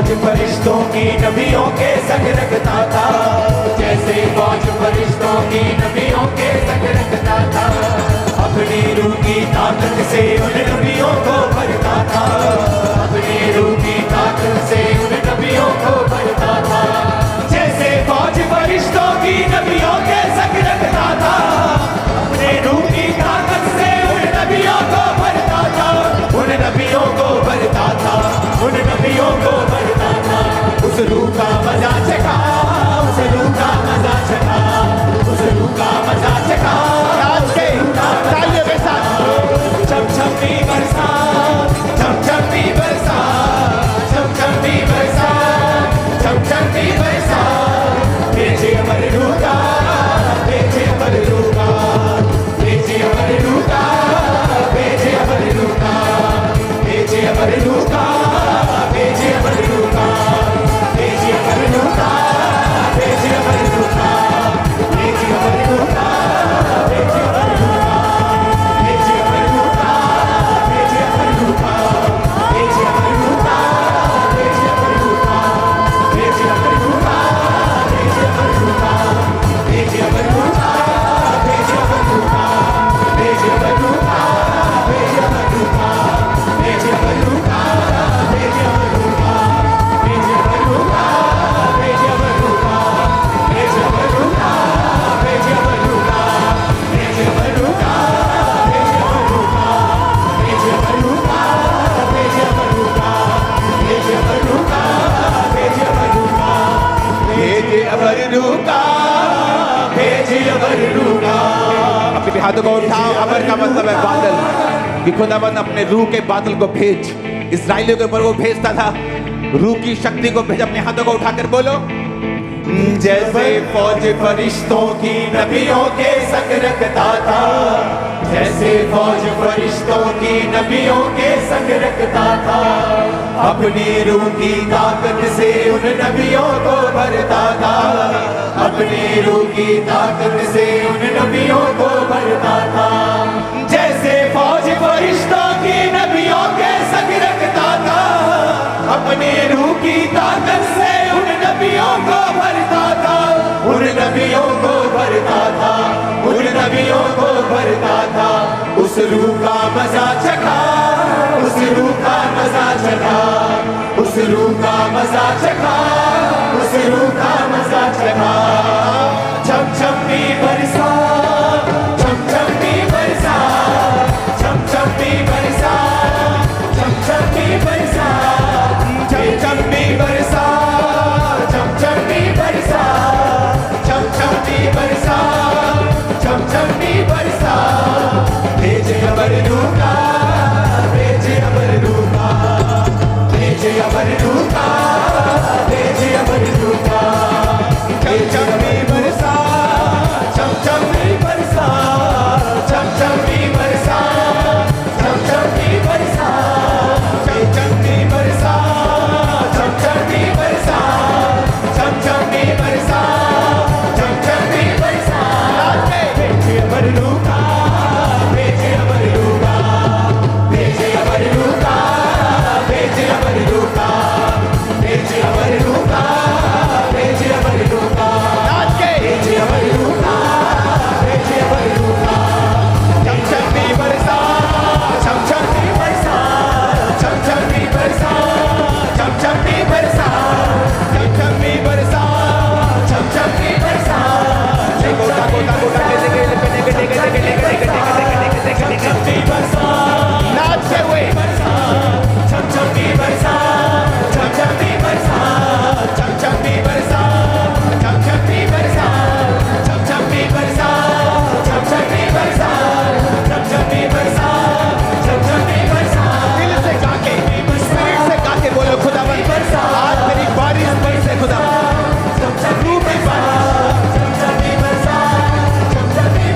फौज फरिश्तों की नबियों के संग रखता था, जैसे फौज फरिश्तों की नबियों के संग रखता था। अपनी रूह की ताकत से उन नबियों को भरता था, अपनी रूह की ताकत से उन नबियों को भरता था। जैसे फौज फरिश्तों की नबियों के संग रखता था, अपने रूह की ताकत से उन नबियों को भरता था, उन नबियों को भरता था, उन नबियों को भरता था। उस रूह का मजा चखा, उस रूह का मजा चखा, उस रूह का मजा चखा। तालियों के साथ छम छम भी बरसा, छम छम भी बरसा, छम छम भी बरसा, छम छम भी बरसा। भेजे अमर रूह का, भेजे अमर रूह का, भेजे अमर रूह का, भेजे अमर रूह का, भेजे अमर रूह का, भेजे अमर रूह का, भेजे अमर रूह का, भेजे अमर रूह का, भेजे अमर रूह का, भेजे अमर रूह का। अपने हाथों को उठाओ। अमर का मतलब है बादल, कि खुदाबंद अपने रूह के बादल को भेज। इस्राएलियों के ऊपर वो भेजता था, रूह की शक्ति को भेज। अपने हाथों को उठाकर बोलो, जैसे फौज फरिश्तों की नबियों के संग रखता था, जैसे फौज फरिश्तों की नबियों के संग रखता था। अपनी रूह की ताकत से उन नबियों को भरता था, अपनी रूह की ताकत से उन नबियों को भरता था। जैसे फौज फरिश्तों की नबियों के संग रखता था, अपनी रूह की ताकत से उन नबियों को भरता था, उन नबियों को भरता था, उन नबियों को भरता था। उस रूह का मजा चखा, उस रूह का मजा चखा, उस रूह का मजा चखा, उस रूह का मजा चखा। छम छम भी बरसा, छम छम भी बरसा, छम छम भी बरसा, छम छम भी बरसा, छम छम भी बरसा, छम छम भी बरसा, छम छम भी बरसा, छम छम भी बरसा। भेजे अमर रूह का, भेजे अमर रूह का, भेजे अमर रूह का, भेजे अमर रूह का। छम छम भी बरसा, छम छम भी बरसा, छम छम भी बरसा, छम छम भी बरसा, छम छम भी बरसा, छम छम भी बरसा, छम छम भी बरसा, छम छम भी बरसा। भेजे अमर रूह का, भेजे अमर रूह का, भेजे अमर रूह का, भेजे अमर रूह का, भेजे अमर रूह का, भेजे अमर रूह का, भेजे अमर रूह का, भेजे अमर रूह का। छम छम भी बरसा, छम छम भी बरसा, छम छम भी बरसा, छम छम भी बरसा, छम छम भी बरसा, छम छम भी बरसा। गोटा गोटा गोटा छम छम भी बरसा, नाचते हुए बरसा, छम छम भी बरसा, छम छम भी बरसा, छम छम भी बरसा, छम छम भी बरसा, छम छम भी बरसा, छम छम भी बरसा, छम छम भी बरसा, छम छम भी बरसा। दिल से गा के, स्पिरिट से गा के बोलो, खुदावंद बरसा, आज मेरी बारिश बरसे खुदावंद, छम छम भी बरसा, छम छम भी बरसा, छम छम भी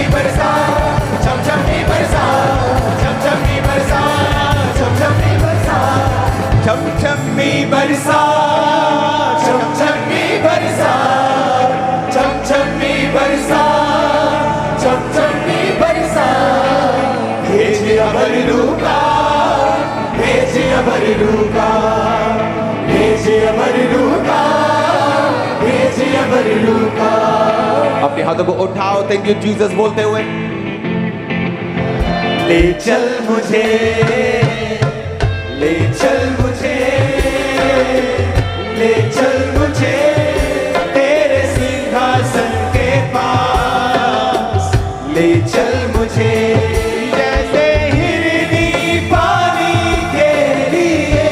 बरसा, छम छम भी बरसा, छम छम भी बरसा, छम छम भी बरसा, छम छम भी बरसा, छम छम भी बरसा, छम छम भी बरसा, छम छम भी बरसा, छम छम भी बरसा। भेजे अमर रूह का, भेजे हमारी रूह का, भेजिए हमारी रूह का, भेजिए हमारी रूह का। अपने हाथों को उठाओ, थैंक यू जीसस बोलते हुए। ले चल मुझे, ले चल मुझे, ले चल मुझे तेरे सिंहासन के पास, ले चल मुझे जैसे हिरनी पानी के लिए,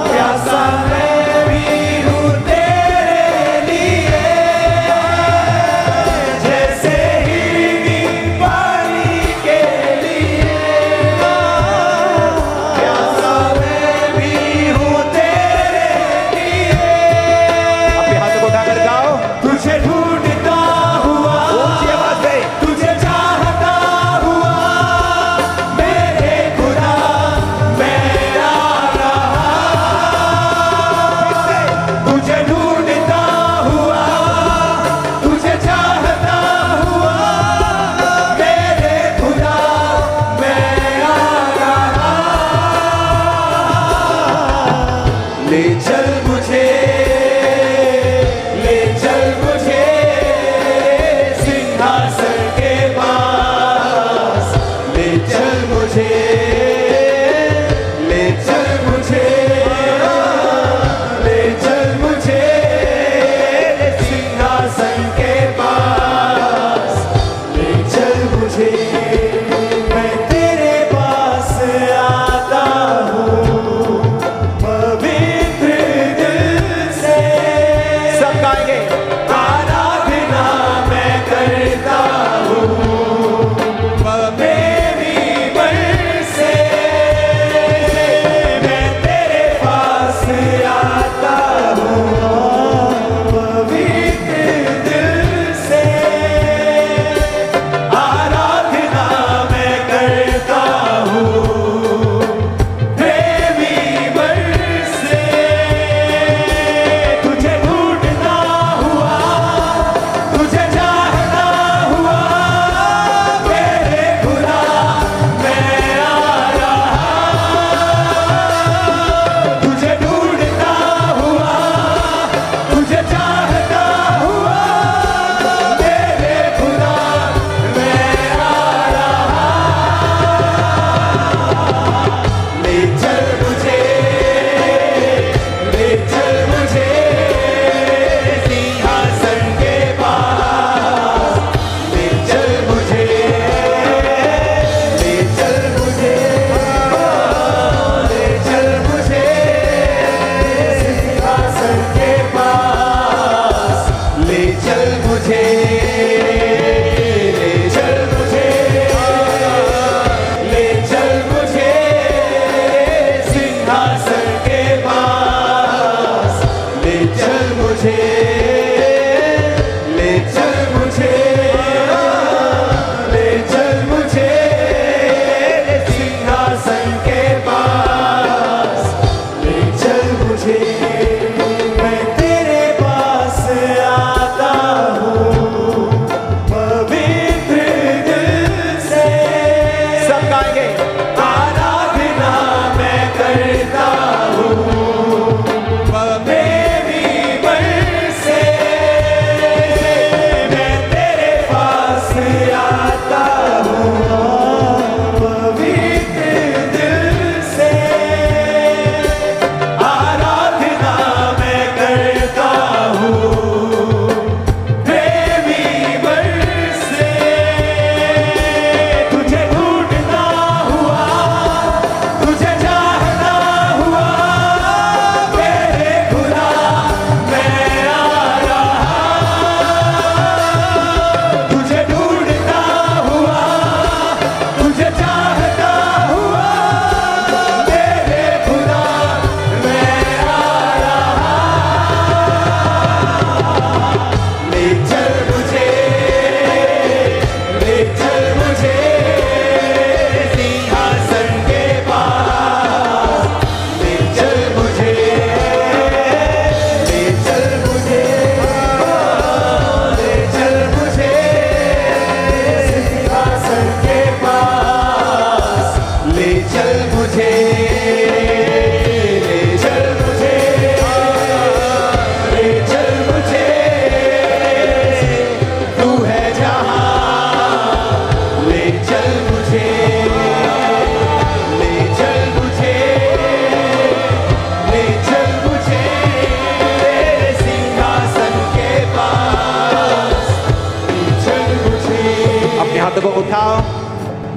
प्यासा मैं भी हूँ तेरे लिए, जैसे हिरनी पानी के लिए, प्यासा मैं भी हूँ तेरे लिए।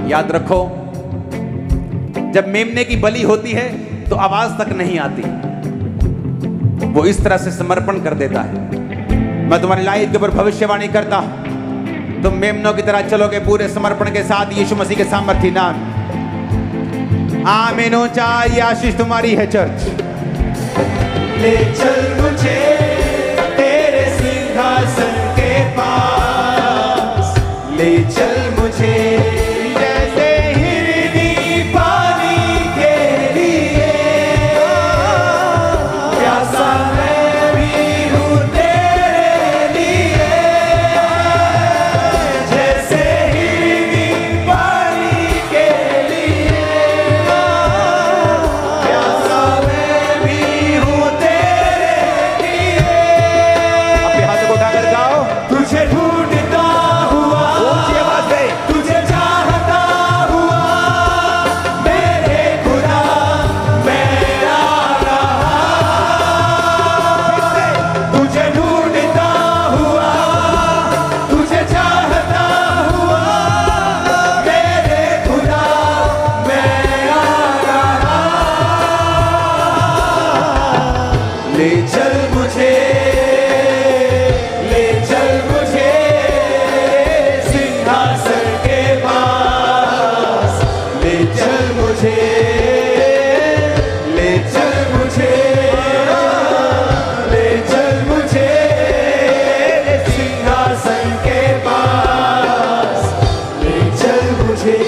याद रखो, जब मेमने की बलि होती है तो आवाज तक नहीं आती, वो इस तरह से समर्पण कर देता है। मैं तुम्हारी लाइफ के ऊपर भविष्यवाणी करता हूं, तुम मेमनों की तरह चलोगे पूरे समर्पण के साथ यीशु मसीह के सामर्थ्य नाम। आमीन। ऊंचा ये आशीष तुम्हारी है चर्च। ले चल मुझे तेरे सिंहासन के पास, ले चल मुझे जैसे हिरनी पानी के लिए, प्यासा मैं भी हूँ तेरे लिए, जैसे हिरनी पानी के लिए, प्यासा मैं भी हूँ तेरे लिए। अपने हाथों को उठाकर गाओ। तुझे ढूंढता हुआ, ऊंची आवाज से। तुझे चाहता हुआ, मेरे खुदा मैं आ रहा। तुझे ढूंढता हुआ, तुझे चाहता हुआ, मेरे खुदा मैं आ रहा। ले चल मुझे, ले चल मुझे सिंहासन के पास, ले चल मुझे, ले चल मुझे, ले चल मुझे सिंहासन के पास, ले चल मुझे।